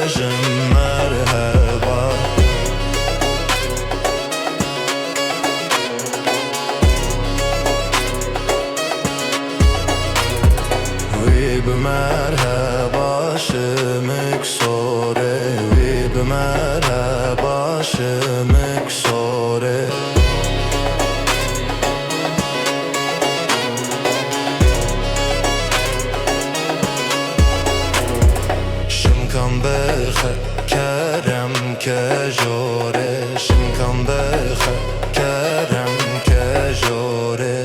kejim merhaba. Wî bi merheba şimik sore, wî bi merheba şimik sore. Şimkan bexe kerem kejore, şimkan bexe kerem kejore.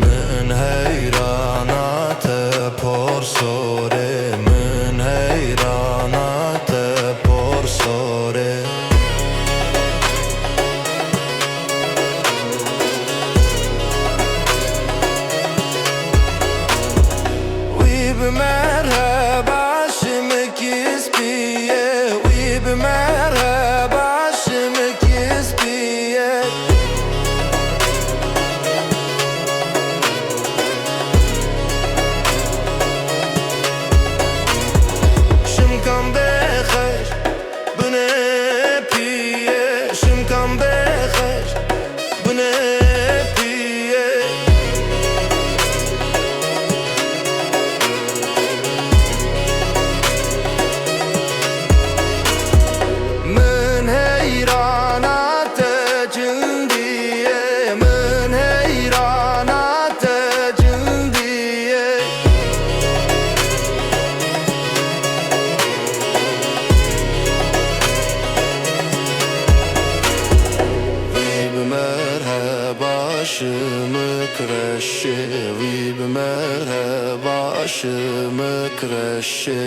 Min heyrana te porsore, min heyrana te porsore. Merhaba şimik ispiye, wî bi merhaba şimik ispiye. Şimkan bexeş bine piye, şimkan bexeş bine piye. Min heyrana te cindiye, min heyrana te cindiye. Wî bi merheba şimik reşê, wî bi merheba şimik reşê.